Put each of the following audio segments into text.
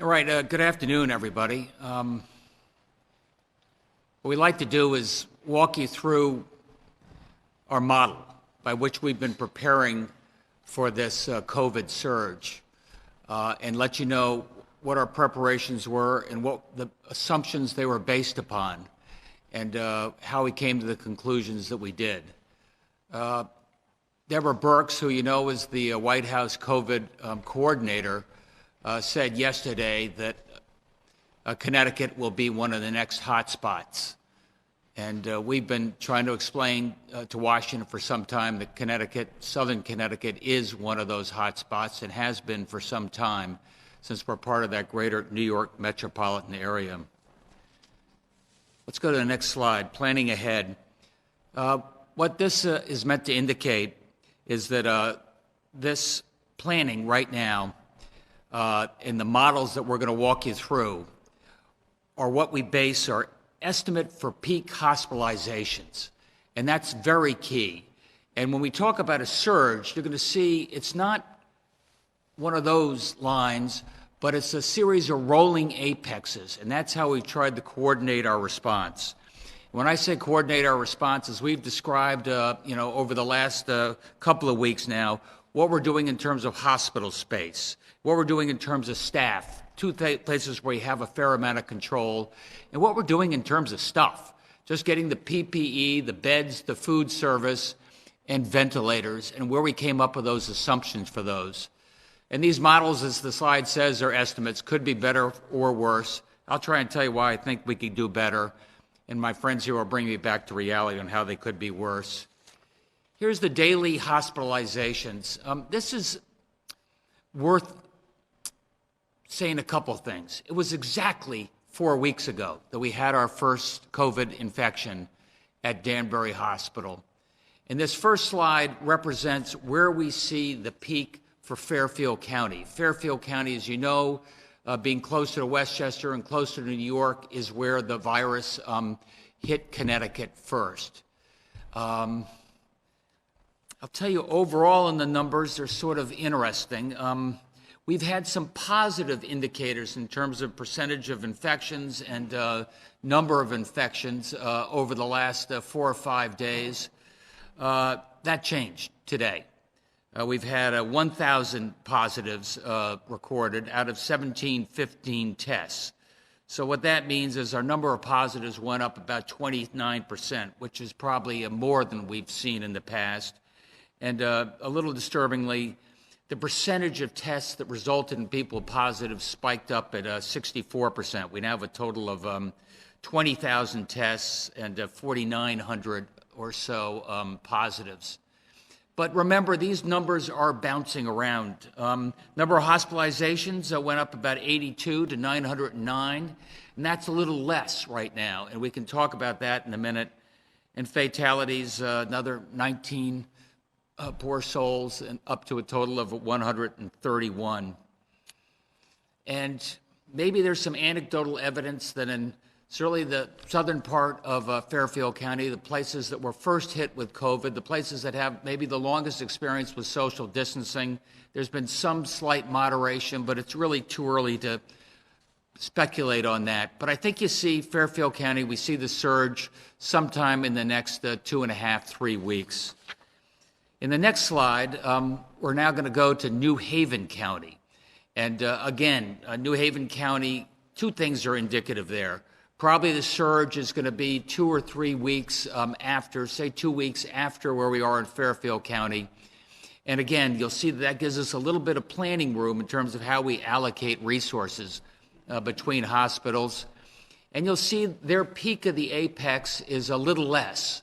All right, good afternoon, everybody. What we'd like to do is walk you through our model by which we've been preparing for this COVID surge and let you know what our preparations were and what the assumptions they were based upon and how we came to the conclusions that we did. Deborah Birx, who you know is the White House COVID coordinator, said yesterday that Connecticut will be one of the next hot spots. And we've been trying to explain to Washington for some time that Connecticut, southern Connecticut, is one of those hot spots and has been for some time since we're part of that greater New York metropolitan area. Let's go to the next slide, planning ahead. What this is meant to indicate is that this planning right now and the models that we're going to walk you through are what we base our estimate for peak hospitalizations, and that's very key. And when we talk about a surge, you're going to see it's not one of those lines, but it's a series of rolling apexes, and that's how we've tried to coordinate our response. When I say coordinate our response, as we've described over the last couple of weeks now, what we're doing in terms of hospital space, what we're doing in terms of staff, two places where we have a fair amount of control, and what we're doing in terms of stuff, just getting the PPE, the beds, the food service, and ventilators, and where we came up with those assumptions for those. And these models, as the slide says, are estimates, could be better or worse. I'll try and tell you why I think we could do better, and my friends here will bring me back to reality on how they could be worse. Here's the daily hospitalizations. This is worth saying a couple things. It was exactly 4 weeks ago that we had our first COVID infection at Danbury Hospital. And this first slide represents where we see the peak for Fairfield County. Fairfield County, as you know, being closer to Westchester and closer to New York, is where the virus hit Connecticut first. I'll tell you, overall in the numbers, they're sort of interesting. We've had some positive indicators in terms of percentage of infections and number of infections over the last 4 or 5 days. That changed today. We've had 1,000 positives recorded out of 1,715 tests. So what that means is our number of positives went up about 29%, which is probably more than we've seen in the past. And a little disturbingly, the percentage of tests that resulted in people positive spiked up at 64%. We now have a total of 20,000 tests and 4,900 or so positives. But remember, these numbers are bouncing around. Number of hospitalizations went up about 82 to 909, and that's a little less right now, and we can talk about that in a minute. And fatalities, another 19 poor souls, and up to a total of 131. And maybe there's some anecdotal evidence that in certainly the southern part of Fairfield County, the places that were first hit with COVID, the places that have maybe the longest experience with social distancing, there's been some slight moderation, but it's really too early to speculate on that. But I think you see Fairfield County, we see the surge sometime in the next 2.5, 3 weeks. In the next slide, we're now going to go to New Haven County. And again, New Haven County, two things are indicative there. Probably the surge is going to be 2 or 3 weeks after, say 2 weeks after where we are in Fairfield County. And again, you'll see that gives us a little bit of planning room in terms of how we allocate resources between hospitals. And you'll see their peak of the apex is a little less.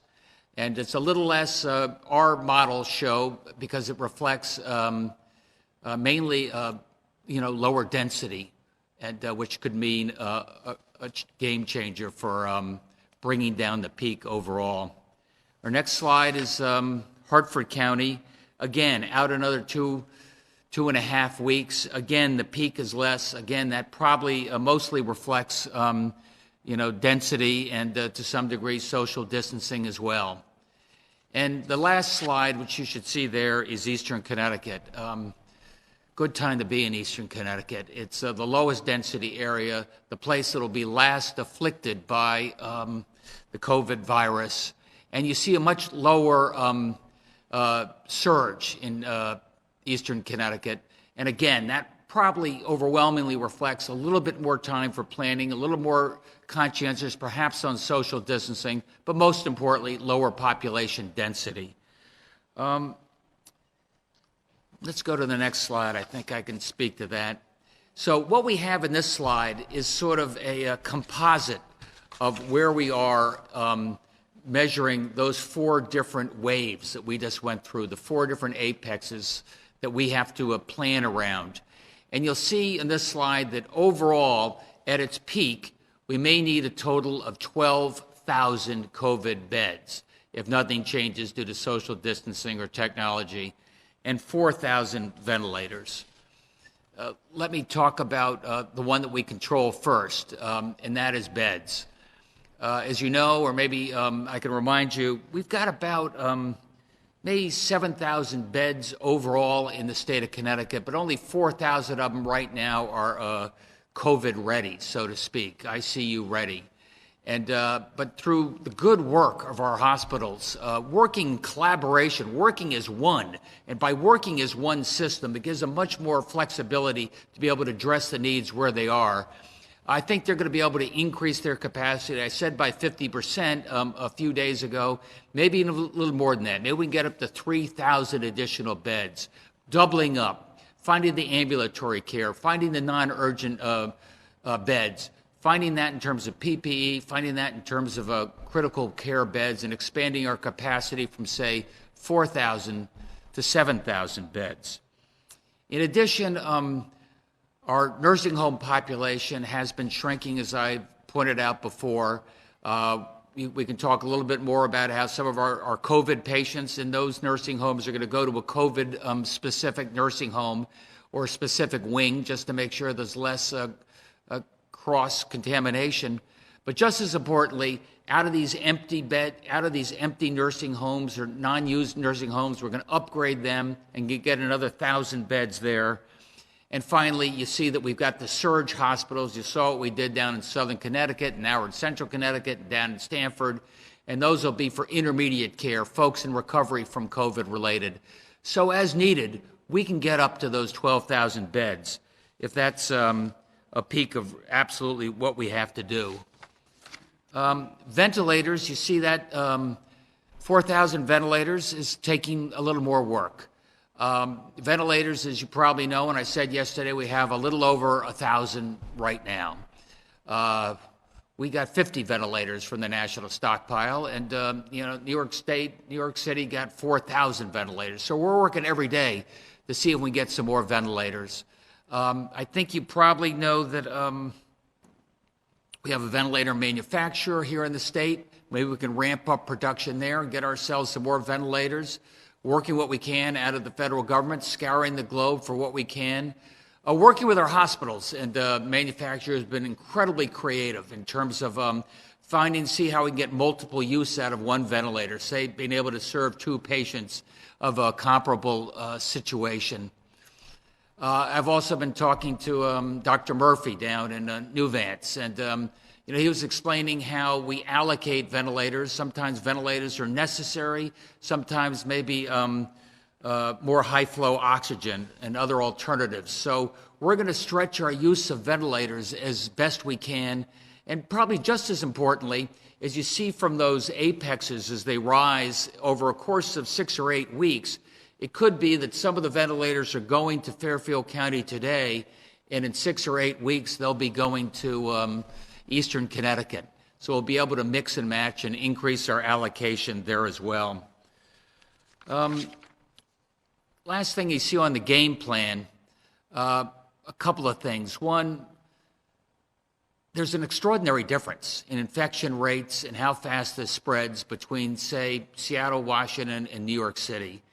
And it's a little less, our models show, because it reflects mainly, lower density, and which could mean a game changer for bringing down the peak overall. Our next slide is Hartford County. Again, out another 2.5 weeks. Again, the peak is less. Again, that probably mostly reflects, density and to some degree social distancing as well. And the last slide, which you should see there, is Eastern Connecticut. good time to be in Eastern Connecticut. It's the lowest density area, the place that will be last afflicted by the COVID virus. And you see a much lower surge in Eastern Connecticut. And again, that probably overwhelmingly reflects a little bit more time for planning, a little more conscientious, perhaps on social distancing, but most importantly, lower population density. Let's go to the next slide. I think I can speak to that. So what we have in this slide is sort of a composite of where we are measuring those 4 different waves that we just went through, the 4 different apexes that we have to plan around. And you'll see in this slide that overall, at its peak, we may need a total of 12,000 COVID beds if nothing changes due to social distancing or technology, and 4,000 ventilators. Let me talk about the one that we control first, and that is beds. As you know, or maybe I can remind you, we've got about maybe 7,000 beds overall in the state of Connecticut, but only 4,000 of them right now are COVID ready, so to speak, ICU ready. And but through the good work of our hospitals, working in collaboration, working as one, and by working as one system, it gives them much more flexibility to be able to address the needs where they are. I think they're going to be able to increase their capacity. I said by 50% a few days ago, maybe even a little more than that. Maybe we can get up to 3,000 additional beds, doubling up, finding the ambulatory care, finding the non-urgent beds, finding that in terms of PPE, finding that in terms of critical care beds, and expanding our capacity from, say, 4,000 to 7,000 beds. In addition, our nursing home population has been shrinking, as I pointed out before. We can talk a little bit more about how some of our COVID patients in those nursing homes are going to go to a COVID-specific nursing home or a specific wing just to make sure there's less cross-contamination. But just as importantly, out of these empty nursing homes or non-used nursing homes, we're going to upgrade them and get another 1,000 beds there. And finally, you see that we've got the surge hospitals. You saw what we did down in southern Connecticut, and now we're in central Connecticut, and down in Stamford. And those will be for intermediate care, folks in recovery from COVID-related. So as needed, we can get up to those 12,000 beds if that's a peak of absolutely what we have to do. Ventilators, you see that 4,000 ventilators is taking a little more work. Ventilators, as you probably know, and I said yesterday, we have a little over 1,000 right now. We got 50 ventilators from the national stockpile, and New York State, New York City got 4,000 ventilators. So we're working every day to see if we can get some more ventilators. I think you probably know that we have a ventilator manufacturer here in the state. Maybe we can ramp up production there and get ourselves some more ventilators. Working what we can out of the federal government, scouring the globe for what we can. Working with our hospitals and manufacturers has been incredibly creative in terms of see how we can get multiple use out of one ventilator, say being able to serve 2 patients of a comparable situation. I've also been talking to Dr. Murphy down in New Vance, and he was explaining how we allocate ventilators. Sometimes ventilators are necessary, sometimes maybe more high-flow oxygen and other alternatives. So we're going to stretch our use of ventilators as best we can, and probably just as importantly, as you see from those apexes as they rise over a course of 6 or 8 weeks, it could be that some of the ventilators are going to Fairfield County today, and in 6 or 8 weeks they'll be going to Eastern Connecticut. So we'll be able to mix and match and increase our allocation there as well. Last thing you see on the game plan, a couple of things. One, there's an extraordinary difference in infection rates and how fast this spreads between, say, Seattle, Washington, and New York City.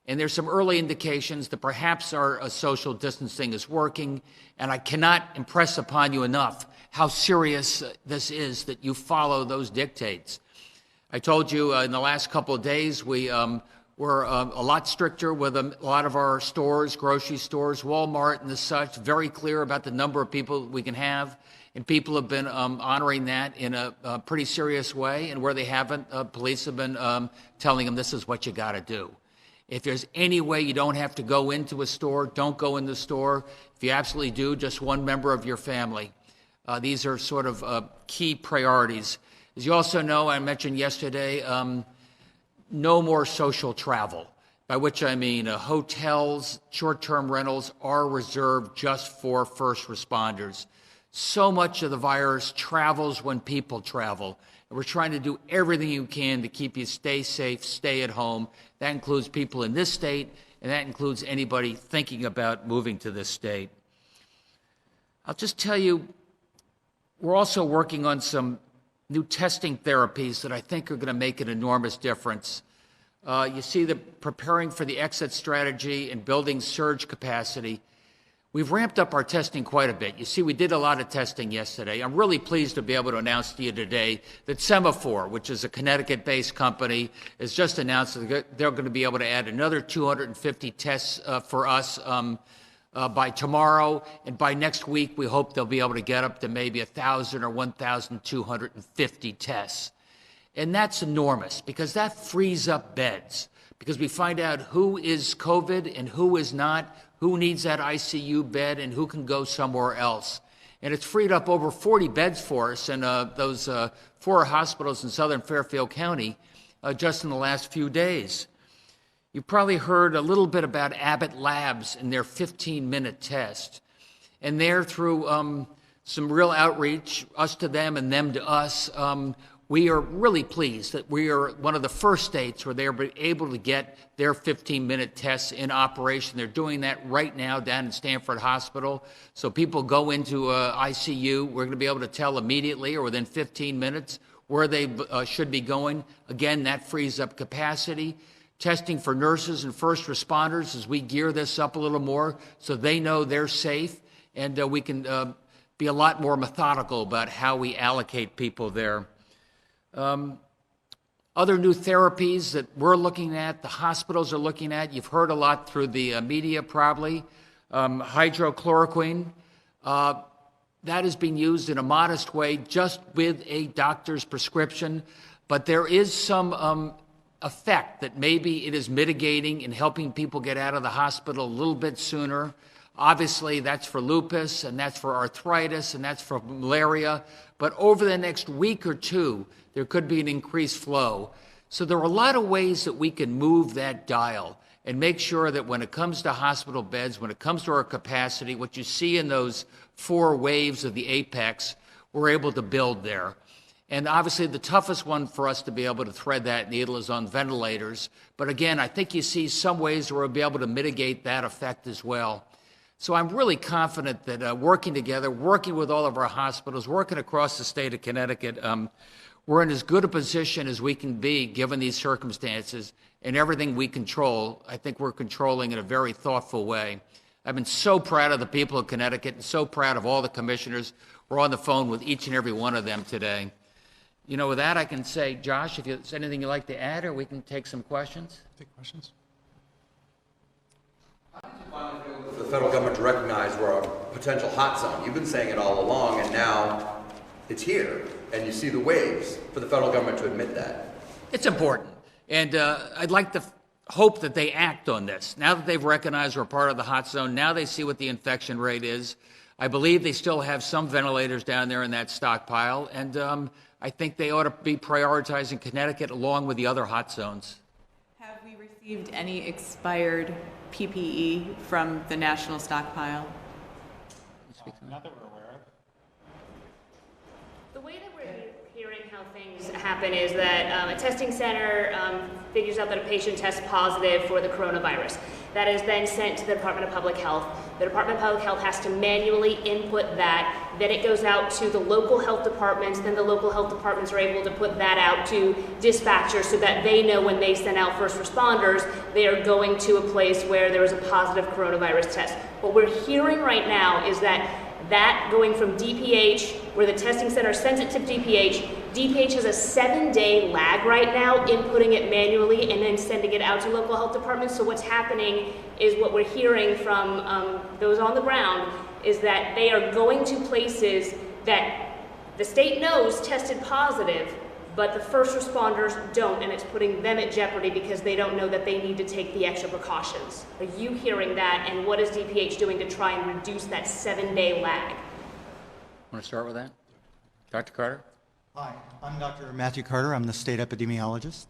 And there's some early indications that perhaps our social distancing is working, and I cannot impress upon you enough how serious this is that you follow those dictates. I told you in the last couple of days we're We're a lot stricter with a lot of our stores, grocery stores, Walmart and the such, very clear about the number of people we can have. And people have been honoring that in a pretty serious way. And where they haven't, police have been telling them this is what you got to do. If there's any way you don't have to go into a store, don't go in the store. If you absolutely do, just one member of your family. These are sort of key priorities. As you also know, I mentioned yesterday, no more social travel, by which I mean hotels, short-term rentals are reserved just for first responders. So much of the virus travels when people travel. And we're trying to do everything you can to keep you stay safe, stay at home. That includes people in this state, and that includes anybody thinking about moving to this state. I'll just tell you, we're also working on some new testing therapies that I think are going to make an enormous difference. You see that preparing for the exit strategy and building surge capacity. We've ramped up our testing quite a bit. You see, we did a lot of testing yesterday. I'm really pleased to be able to announce to you today that Semaphore, which is a Connecticut-based company, has just announced that they're going to be able to add another 250 tests for us by tomorrow. And by next week, we hope they'll be able to get up to maybe 1,000 or 1,250 tests. And that's enormous because that frees up beds, because we find out who is COVID and who is not, who needs that ICU bed and who can go somewhere else. And it's freed up over 40 beds for us in those 4 hospitals in southern Fairfield County just in the last few days. You probably heard a little bit about Abbott Labs and their 15-minute test. And there, through some real outreach, us to them and them to us, we are really pleased that we are one of the first states where they're able to get their 15-minute tests in operation. They're doing that right now down in Stanford Hospital. So people go into ICU, we're going to be able to tell immediately or within 15 minutes where they should be going. Again, that frees up capacity. Testing for nurses and first responders as we gear this up a little more so they know they're safe, and we can be a lot more methodical about how we allocate people there. Other new therapies that we're looking at, the hospitals are looking at, you've heard a lot through the media probably, hydrochloroquine. That is being used in a modest way just with a doctor's prescription, but there is some effect that maybe it is mitigating and helping people get out of the hospital a little bit sooner. Obviously, that's for lupus, and that's for arthritis, and that's for malaria. But over the next week or two, there could be an increased flow. So there are a lot of ways that we can move that dial and make sure that when it comes to hospital beds, when it comes to our capacity, what you see in those 4 waves of the apex, we're able to build there. And obviously, the toughest one for us to be able to thread that needle is on ventilators. But again, I think you see some ways where we'll be able to mitigate that effect as well. So I'm really confident that working together, working with all of our hospitals, working across the state of Connecticut, we're in as good a position as we can be given these circumstances, and everything we control, I think we're controlling in a very thoughtful way. I've been so proud of the people of Connecticut and so proud of all the commissioners. We're on the phone with each and every one of them today. You know, with that, I can say, Josh, if there's anything you'd like to add, or we can take some questions. Take questions. For the federal government to recognize we're a potential hot zone. You've been saying it all along, and now it's here, and you see the waves for the federal government to admit that. It's important, and I'd like to hope that they act on this. Now that they've recognized we're part of the hot zone, now they see what the infection rate is. I believe they still have some ventilators down there in that stockpile, and I think they ought to be prioritizing Connecticut along with the other hot zones. Have we received any expired PPE from the national stockpile? Not that we're aware of. The way that we're hearing how things happen is that a testing center figures out that a patient tests positive for the coronavirus. That is then sent to the Department of Public Health. The Department of Public Health has to manually input that. Then it goes out to the local health departments. Then the local health departments are able to put that out to dispatchers so that they know when they send out first responders, they are going to a place where there is a positive coronavirus test. What we're hearing right now is that That going from DPH, where the testing center sends it to DPH, DPH has a 7-day lag right now, inputting it manually and then sending it out to local health departments. So what's happening is what we're hearing from those on the ground is that they are going to places that the state knows tested positive, but the first responders don't, and it's putting them at jeopardy because they don't know that they need to take the extra precautions. Are you hearing that, and what is DPH doing to try and reduce that 7-day lag? Want to start with that? Dr. Carter? Hi, I'm Dr. Matthew Carter. I'm the state epidemiologist.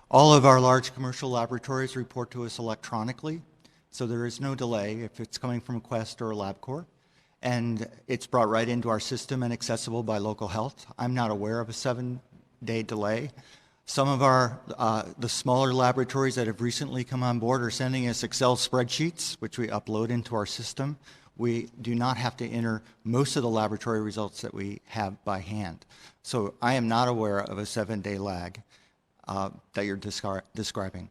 All of our large commercial laboratories report to us electronically, so there is no delay if it's coming from Quest or LabCorp, and it's brought right into our system and accessible by local health. I'm not aware of a 7-day delay. Some of our, the smaller laboratories that have recently come on board are sending us Excel spreadsheets, which we upload into our system. We do not have to enter most of the laboratory results that we have by hand. So I am not aware of a 7-day lag that you're describing.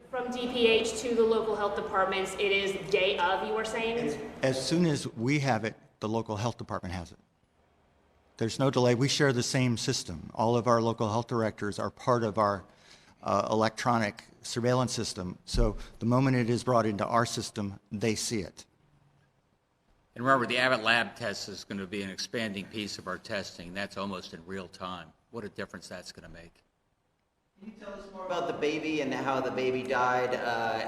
From DPH to the local health departments, it is day of, you were saying? As soon as we have it, the local health department has it. There's no delay. We share the same system. All of our local health directors are part of our electronic surveillance system. So the moment it is brought into our system, they see it. And remember, the Abbott lab test is going to be an expanding piece of our testing. That's almost in real time. What a difference that's going to make. Can you tell us more about the baby and how the baby died,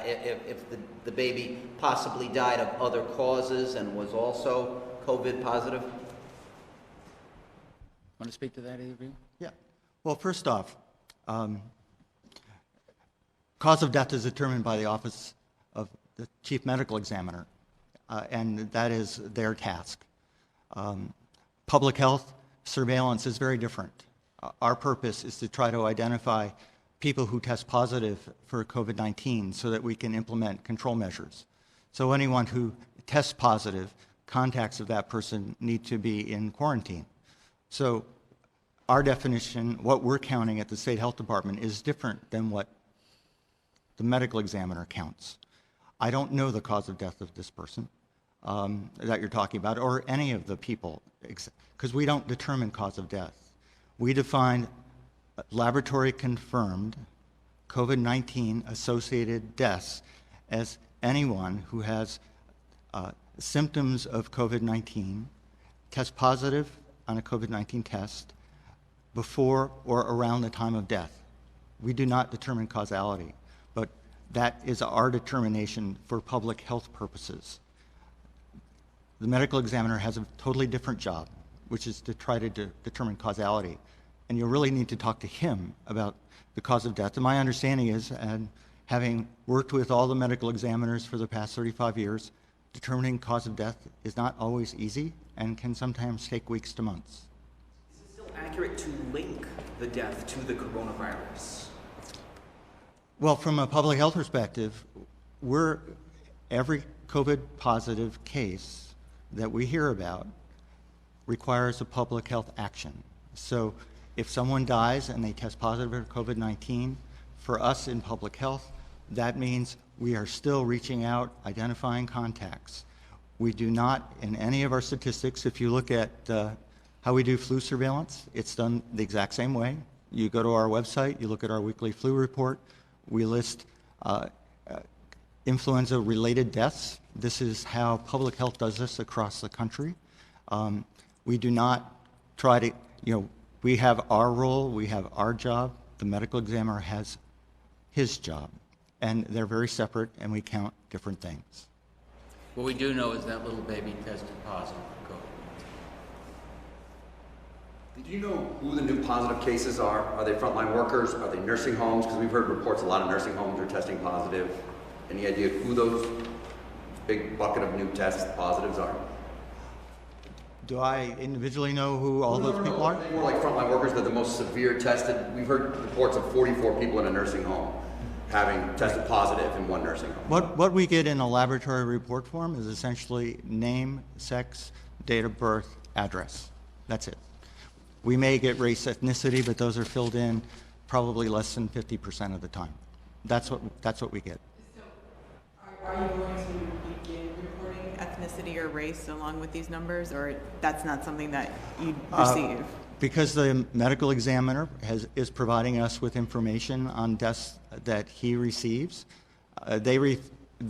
if the baby possibly died of other causes and was also COVID positive? Want to speak to that, either of you? Yeah. Well, first off, cause of death is determined by the Office of the Chief Medical Examiner, and that is their task. Public health surveillance is very different. Our purpose is to try to identify people who test positive for COVID-19 so that we can implement control measures. So anyone who tests positive, contacts of that person need to be in quarantine. So our definition, what we're counting at the State Health Department, is different than what the medical examiner counts. I don't know the cause of death of this person that you're talking about, or any of the people, because we don't determine cause of death. We define laboratory-confirmed COVID-19 associated deaths as anyone who has symptoms of COVID-19, test positive on a COVID-19 test before or around the time of death. We do not determine causality, but that is our determination for public health purposes. The medical examiner has a totally different job, which is to try to determine causality. And you'll really need to talk to him about the cause of death. And my understanding is, and having worked with all the medical examiners for the past 35 years, determining cause of death is not always easy and can sometimes take weeks to months. Is it still accurate to link the death to the coronavirus? Well, from a public health perspective, every COVID positive case that we hear about requires a public health action. So if someone dies and they test positive for COVID-19, for us in public health, that means we are still reaching out, identifying contacts. We do not, in any of our statistics, if you look at how we do flu surveillance, it's done the exact same way. You go to our website, you look at our weekly flu report, we list influenza-related deaths. This is how public health does this across the country. We do not try to, we have our role, we have our job, the medical examiner has his job, and they're very separate, and we count different things. What we do know is that little baby tested positive for COVID. Do you know who the new positive cases are? Are they frontline workers? Are they nursing homes? Because we've heard reports a lot of nursing homes are testing positive. Any idea who those big bucket of new test positives are? Do I individually know who all those people are? More like frontline workers, they're the most severe tested. We've heard reports of 44 people in a nursing home having tested positive in one nursing home. What we get in a laboratory report form is essentially name, sex, date of birth, address. That's it. We may get race, ethnicity, but those are filled in probably less than 50% of the time. That's what we get. So, are you going to begin reporting ethnicity ethnicity or race along with these numbers, or that's not something that you receive? Because the medical examiner is providing us with information on deaths that he receives. They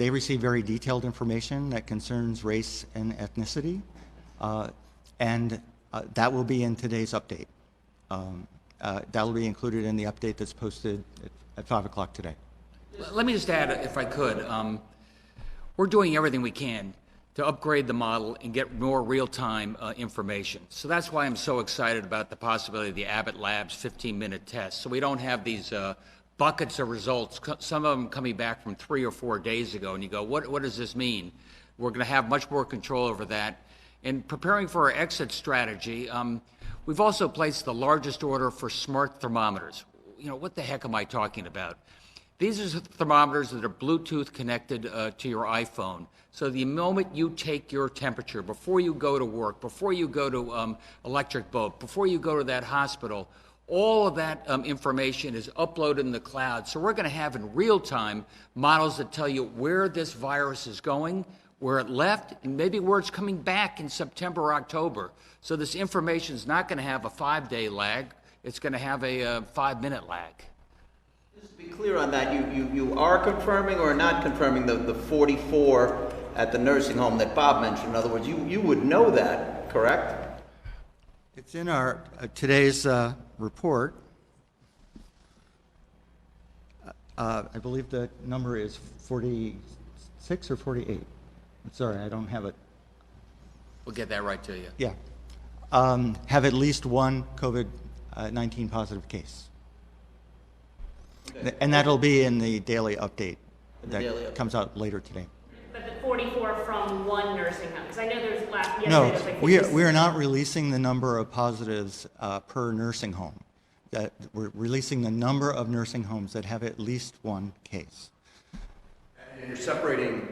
receive very detailed information that concerns race and ethnicity, and that will be in today's update. That will be included in the update that's posted at 5 o'clock today. Let me just add, if I could, we're doing everything we can to upgrade the model and get more real-time information. So that's why I'm so excited about the possibility of the Abbott Labs 15-minute test. So we don't have these buckets of results, some of them coming back from 3 or 4 days ago, and you go, what does this mean? We're going to have much more control over that. And preparing for our exit strategy, we've also placed the largest order for smart thermometers. You know, what the heck am I talking about? These are thermometers that are Bluetooth connected to your iPhone. So the moment you take your temperature, before you go to work, before you go to electric boat, before you go to that hospital, all of that information is uploaded in the cloud. So we're going to have in real time models that tell you where this virus is going, where it left, and maybe where it's coming back in September or October. So this information is not going to have a 5-day lag. It's going to have a 5-minute lag. Just to be clear on that, you are confirming or not confirming the 44 at the nursing home that Bob mentioned? In other words, you would know that, correct? It's in our today's report. I believe the number is 46 or 48. I'm sorry, I don't have it. We'll get that right to you. Yeah. Have at least one COVID-19 positive case. Okay. And that'll be in the daily update that comes out later today. But the 44 from one nursing home, because I know there's yesterday No, there was like we are not releasing the number of positives per nursing home. That we're releasing the number of nursing homes that have at least one case. And you're separating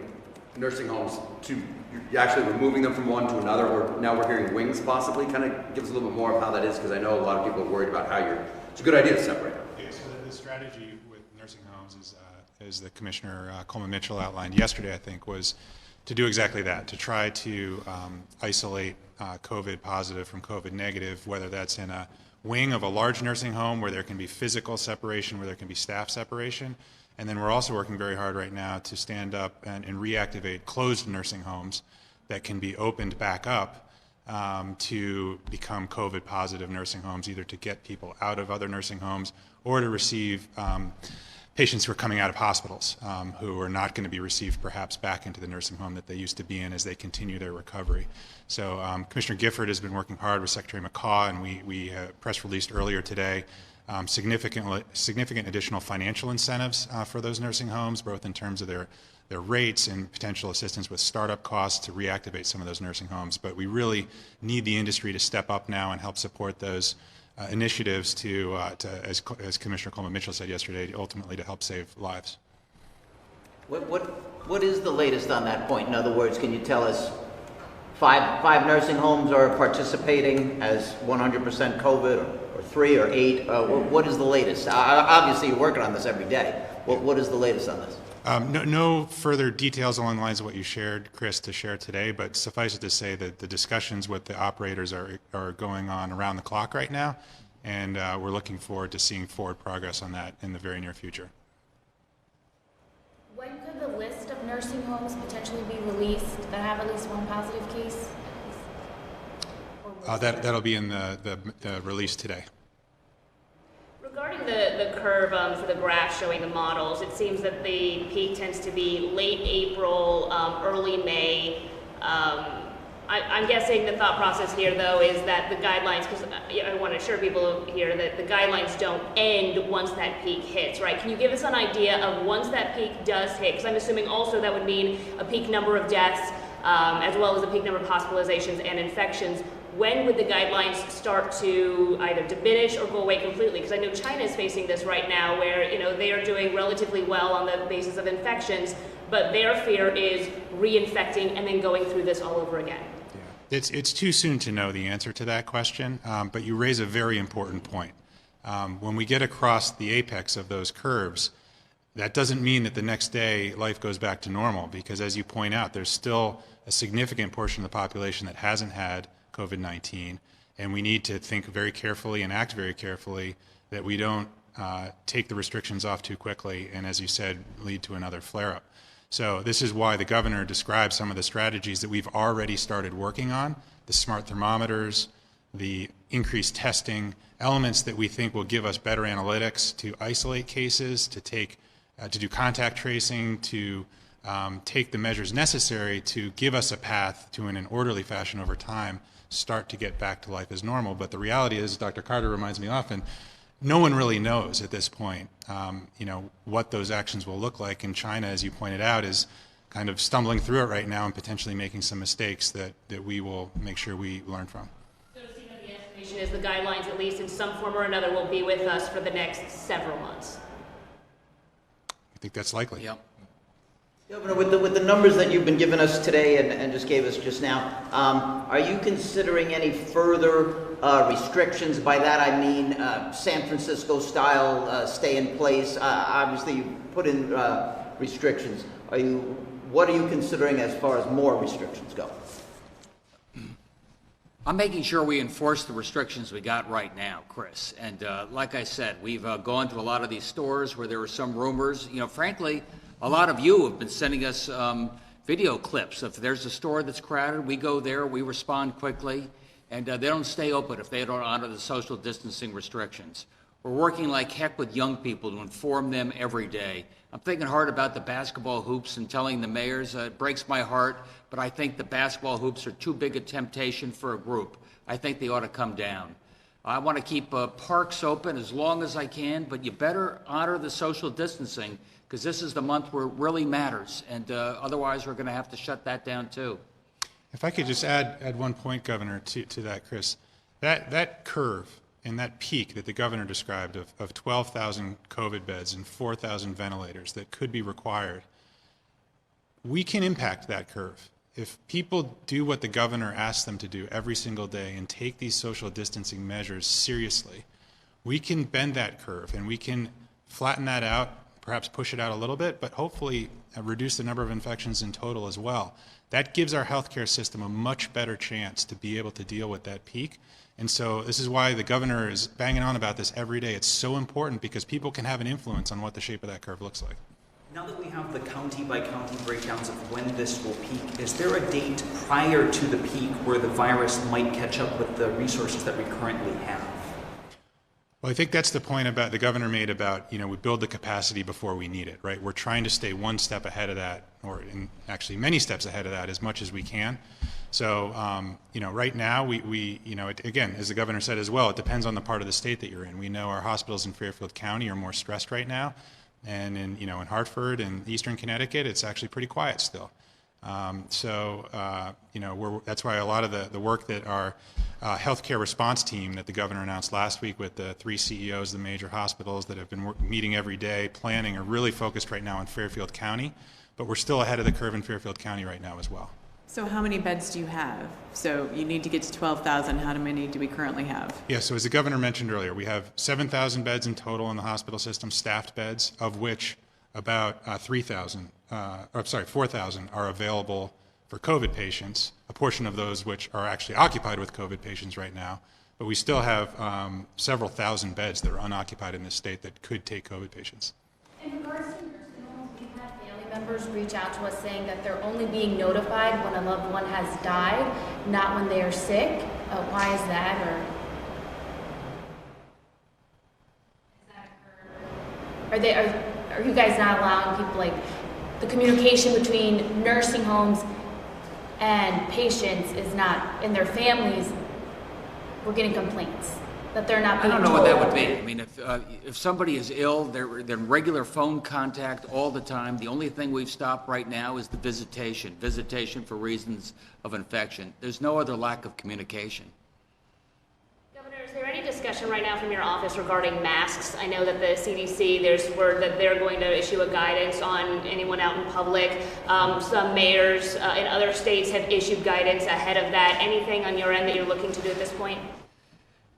nursing homes you're actually removing them from one to another, or now we're hearing wings possibly. Kind of give us a little bit more of how that is, because I know a lot of people are worried about how it's a good idea to separate them. Okay, so the strategy with nursing homes is, as the Commissioner Coleman Mitchell outlined yesterday, I think, was to do exactly that, to try to isolate COVID positive from COVID negative, whether that's in a wing of a large nursing home where there can be physical separation, where there can be staff separation. And then we're also working very hard right now to stand up and reactivate closed nursing homes that can be opened back up to become COVID positive nursing homes, either to get people out of other nursing homes or to receive patients who are coming out of hospitals who are not going to be received perhaps back into the nursing home that they used to be in as they continue their recovery. So Commissioner Gifford has been working hard with Secretary McCaw, and we press released earlier today significant additional financial incentives for those nursing homes, both in terms of their rates and potential assistance with startup costs to reactivate some of those nursing homes. But we really need the industry to step up now and help support those initiatives to as Commissioner Coleman Mitchell said yesterday, ultimately to help save lives. What is the latest on that point? In other words, can you tell us five nursing homes are participating as 100% COVID, or 3 or 8? What is the latest? Obviously, you're working on this every day. What is the latest on this? No further details along the lines of what you shared, Chris, to share today, but suffice it to say that the discussions with the operators are going on around the clock right now, and we're looking forward to seeing forward progress on that in the very near future. When could the list of nursing homes potentially be released that have at least one positive case? That'll be in the release today. Regarding the curve for the graph showing the models, it seems that the peak tends to be late April, early May. I'm guessing the thought process here, though, is that the guidelines, because I want to assure people here that the guidelines don't end once that peak hits, right? Can you give us an idea of once that peak does hit? Because I'm assuming also that would mean a peak number of deaths, as well as a peak number of hospitalizations and infections. When would the guidelines start to either diminish or go away completely? Because I know China is facing this right now, where they are doing relatively well on the basis of infections, but their fear is reinfecting and then going through this all over again. Yeah. It's too soon to know the answer to that question, but you raise a very important point. When we get across the apex of those curves, That doesn't mean that the next day life goes back to normal, because as you point out, there's still a significant portion of the population that hasn't had COVID-19, and we need to think very carefully and act very carefully that we don't take the restrictions off too quickly and, as you said, lead to another flare-up. So this is why the governor described some of the strategies that we've already started working on, the smart thermometers, the increased testing, elements that we think will give us better analytics to isolate cases, to do contact tracing, to take the measures necessary to give us a path to, in an orderly fashion over time, start to get back to life as normal. But the reality is, Dr. Carter reminds me often, no one really knows at this point, what those actions will look like. And China, as you pointed out, is kind of stumbling through it right now and potentially making some mistakes that we will make sure we learn from. So the estimation is the guidelines, at least in some form or another, will be with us for the next several months. I think that's likely. Yep. Governor, with the numbers that you've been giving us today and just gave us just now, are you considering any further restrictions? By that I mean San Francisco style stay in place. Obviously you put in restrictions. What are you considering as far as more restrictions go? I'm making sure we enforce the restrictions we got right now, Chris. And like I said, we've gone to a lot of these stores where there were some rumors. Frankly, a lot of you have been sending us video clips. If there's a store that's crowded, we go there, we respond quickly, and they don't stay open if they don't honor the social distancing restrictions. We're working like heck with young people to inform them every day. I'm thinking hard about the basketball hoops and telling the mayors, it breaks my heart, but I think the basketball hoops are too big a temptation for a group. I think they ought to come down. I want to keep parks open as long as I can, but you better honor the social distancing, because this is the month where it really matters, and otherwise we're going to have to shut that down too. If I could just add one point, Governor, to that, Chris. That curve and that peak that the governor described of 12,000 COVID beds and 4,000 ventilators that could be required, we can impact that curve. If people do what the governor asks them to do every single day and take these social distancing measures seriously, we can bend that curve and we can flatten that out, perhaps push it out a little bit, but hopefully reduce the number of infections in total as well. That gives our healthcare system a much better chance to be able to deal with that peak. And so this is why the governor is banging on about this every day. It's so important because people can have an influence on what the shape of that curve looks like. Now that we have the county-by-county breakdowns of when this will peak, is there a date prior to the peak where the virus might catch up with the resources that we currently have? Well, I think that's the point about the governor made about, we build the capacity before we need it, right? We're trying to stay one step ahead of that, or actually many steps ahead of that as much as we can. So, right now, again, as the governor said as well, it depends on the part of the state that you're in. We know our hospitals in Fairfield County are more stressed right now. And in Hartford and Eastern Connecticut, it's actually pretty quiet still. That's why a lot of the work that our healthcare response team that the governor announced last week with the 3 CEOs of the major hospitals that have been meeting every day, planning, are really focused right now on Fairfield County. But we're still ahead of the curve in Fairfield County right now as well. So how many beds do you have? So you need to get to 12,000. How many do we currently have? Yeah, so as the governor mentioned earlier, we have 7,000 beds in total in the hospital system, staffed beds, of which about 4,000 are available for COVID patients, a portion of those which are actually occupied with COVID patients right now. But we still have several thousand beds that are unoccupied in this state that could take COVID patients. In regards to nursing homes, we've had family members reach out to us saying that they're only being notified when a loved one has died, not when they are sick. Why is that? Or is that are you guys not allowing people, the communication between nursing homes and patients is not, and their families, we're getting complaints that they're not being I don't know told. what that would be. I mean, if somebody is ill, they're in regular phone contact all the time. The only thing we've stopped right now is the visitation for reasons of infection. There's no other lack of communication. Governor, is there any discussion right now from your office regarding masks? I know that the CDC, there's word that they're going to issue a guidance on anyone out in public. Some mayors in other states have issued guidance ahead of that. Anything on your end that you're looking to do at this point?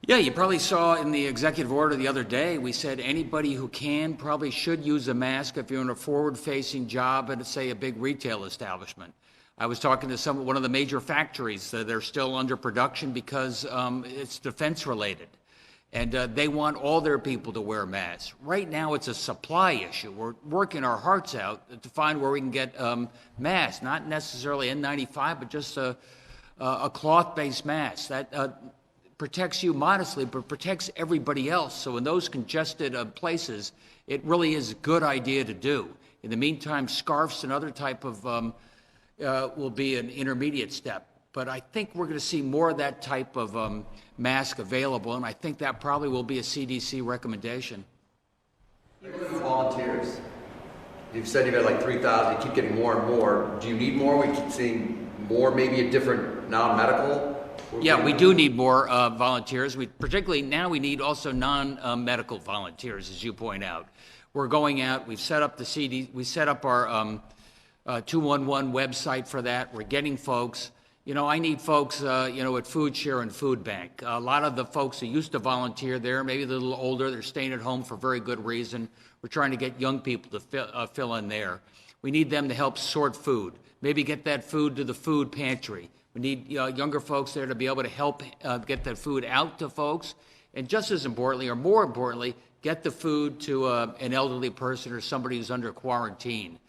Yeah, you probably saw in the executive order the other day, we said anybody who can probably should use a mask if you're in a forward-facing job at, say, a big retail establishment. I was talking to one of the major factories that are still under production because it's defense-related. And they want all their people to wear masks. Right now, it's a supply issue. We're working our hearts out to find where we can get masks, not necessarily N95, but just a cloth-based mask. That protects you modestly, but protects everybody else. So in those congested places, it really is a good idea to do. In the meantime, scarves and other type of will be an intermediate step. But I think we're going to see more of that type of mask available, and I think that probably will be a CDC recommendation. Volunteers. You've said you've had like 3,000. You keep getting more and more. Do you need more? We keep seeing more, maybe a different non-medical. Yeah, we do need more volunteers. Particularly now we need also non-medical volunteers, as you point out. We're going out. We've set up we set up our 211 website for that. We're getting folks. You know, I need folks, at Food Share and Food Bank. A lot of the folks who used to volunteer there, maybe they're a little older, they're staying at home for very good reason. We're trying to get young people to fill in there. We need them to help sort food, maybe get that food to the food pantry. We need younger folks there to be able to help get that food out to folks. And just as importantly, or more importantly, get the food to an elderly person or somebody who's under quarantine.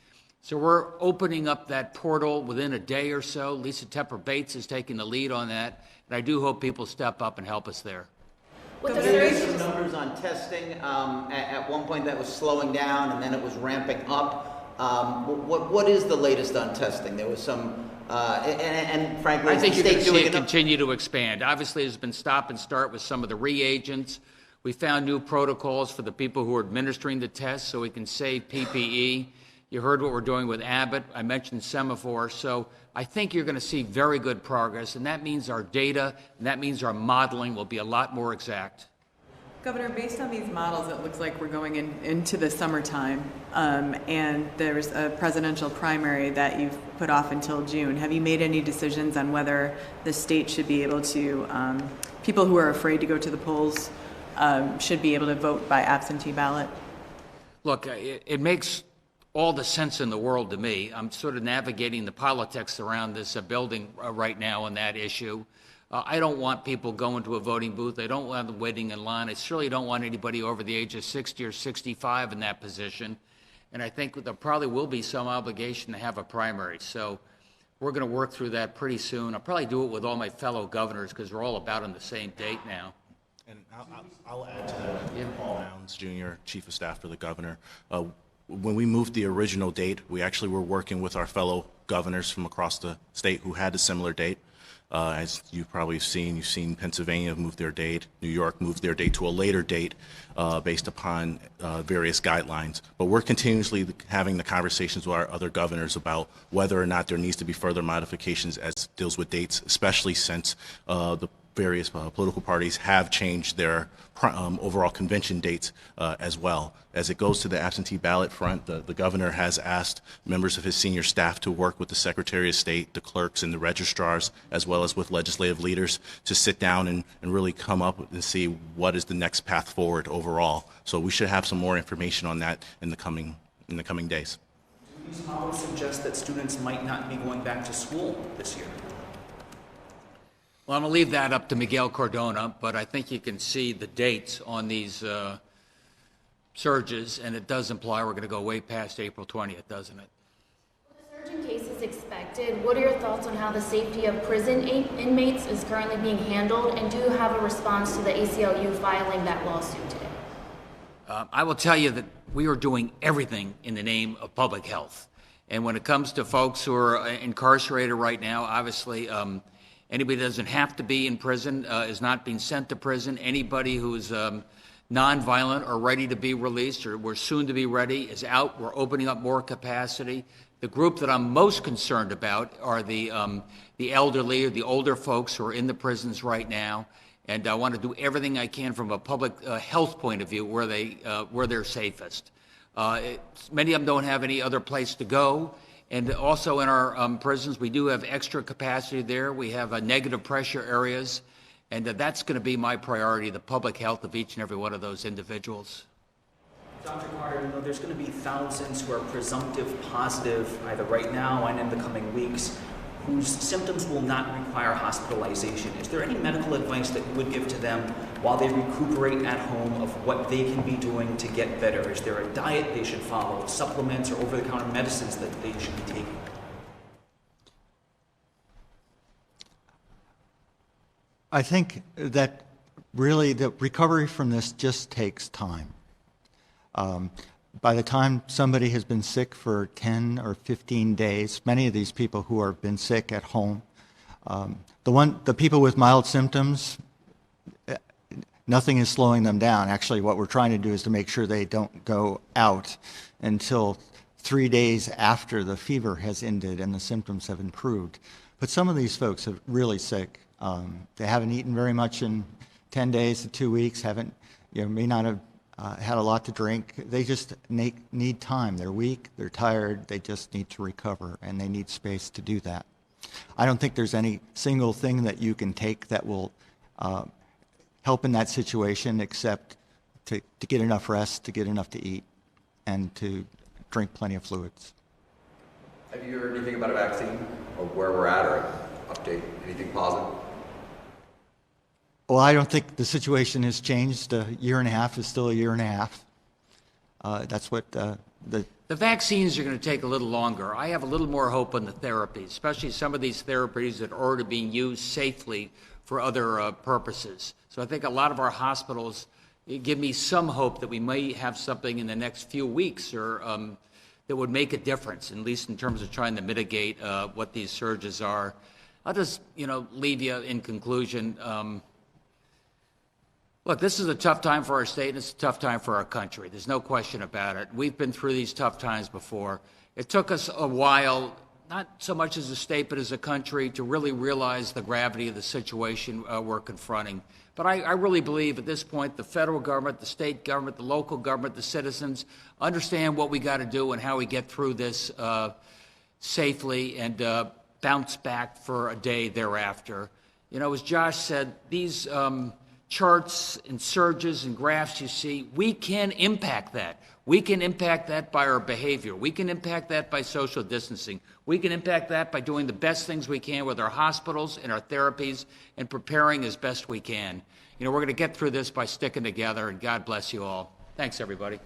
So we're opening up that portal within a day or so. Lisa Tepper Bates is taking the lead on that, and I do hope people step up and help us there. There is some numbers on testing. At one point that was slowing down, and then it was ramping up. What is the latest on testing? There was some, and frankly, I think you're going to see it continue to expand. Obviously, there's been stop and start with some of the reagents. We found new protocols for the people who are administering the tests so we can save PPE. You heard what we're doing with Abbott. I mentioned Semaphore. So I think you're going to see very good progress, and that means our data and that means our modeling will be a lot more exact. Governor, based on these models, it looks like we're going into the summertime, and there's a presidential primary that you've put off until June. Have you made any decisions on whether the state should be able to, people who are afraid to go to the polls should be able to vote by absentee ballot? Look, it makes all the sense in the world to me. I'm sort of navigating the politics around this building right now on that issue. I don't want people going to a voting booth. I don't want them waiting in line. I certainly don't want anybody over the age of 60 or 65 in that position. And I think there probably will be some obligation to have a primary. So we're going to work through that pretty soon. I'll probably do it with all my fellow governors because we're all about on the same date now. And I'll add to that. Paul Mounds, Jr., Chief of Staff for the Governor. When we moved the original date, we actually were working with our fellow governors from across the state who had a similar date. As you've probably seen, you've seen Pennsylvania move their date, New York moved their date to a later date based upon various guidelines. But we're continuously having the conversations with our other governors about whether or not there needs to be further modifications as deals with dates, especially since the various political parties have changed their overall convention dates as well. As it goes to the absentee ballot front, the governor has asked members of his senior staff to work with the Secretary of State, the clerks, and the registrars, as well as with legislative leaders, to sit down and really come up and see what is the next path forward overall. So we should have some more information on that in the coming days. Do these models suggest that students might not be going back to school this year? Well, I'm going to leave that up to Miguel Cardona, but I think you can see the dates on these surges, and it does imply we're going to go way past April 20th, doesn't it? With the surge in cases expected, what are your thoughts on how the safety of prison inmates is currently being handled, and do you have a response to the ACLU filing that lawsuit today? I will tell you that we are doing everything in the name of public health. And when it comes to folks who are incarcerated right now, obviously, anybody that doesn't have to be in prison is not being sent to prison. Anybody who is nonviolent or ready to be released, or we're soon to be ready, is out. We're opening up more capacity. The group that I'm most concerned about are the elderly or the older folks who are in the prisons right now. And I want to do everything I can from a public health point of view where they're safest. Many of them don't have any other place to go. And also in our prisons, we do have extra capacity there. We have negative pressure areas. And that's going to be my priority, the public health of each and every one of those individuals. Dr. Carter, you know, there's going to be thousands who are presumptive positive either right now and in the coming weeks whose symptoms will not require hospitalization. Is there any medical advice that you would give to them while they recuperate at home of what they can be doing to get better? Is there a diet they should follow, supplements or over-the-counter medicines that they should be taking? I think that really the recovery from this just takes time. By the time somebody has been sick for 10 or 15 days, many of these people who have been sick at home, the people with mild symptoms, nothing is slowing them down. Actually, what we're trying to do is to make sure they don't go out until 3 days after the fever has ended and the symptoms have improved. But some of these folks are really sick. They haven't eaten very much in 10 days to 2 weeks, may not have had a lot to drink. They just need time. They're weak, they're tired, they just need to recover, and they need space to do that. I don't think there's any single thing that you can take that will help in that situation except to get enough rest, to get enough to eat, and to drink plenty of fluids. Have you heard anything about a vaccine or where we're at or update, anything positive? Well, I don't think the situation has changed. A year and a half is still a year and a half. That's what the vaccines are going to take a little longer. I have a little more hope on the therapies, especially some of these therapies that are already being used safely for other purposes. So I think a lot of our hospitals give me some hope that we may have something in the next few weeks or that would make a difference, at least in terms of trying to mitigate what these surges are. I'll just, leave you in conclusion. Look, this is a tough time for our state, and it's a tough time for our country. There's no question about it. We've been through these tough times before. It took us a while, not so much as a state, but as a country, to really realize the gravity of the situation we're confronting. But I really believe at this point the federal government, the state government, the local government, the citizens understand what we got to do and how we get through this safely and bounce back for a day thereafter. As Josh said, these charts and surges and graphs you see, we can impact that. We can impact that by our behavior. We can impact that by social distancing. We can impact that by doing the best things we can with our hospitals and our therapies and preparing as best we can. We're going to get through this by sticking together, and God bless you all. Thanks, everybody.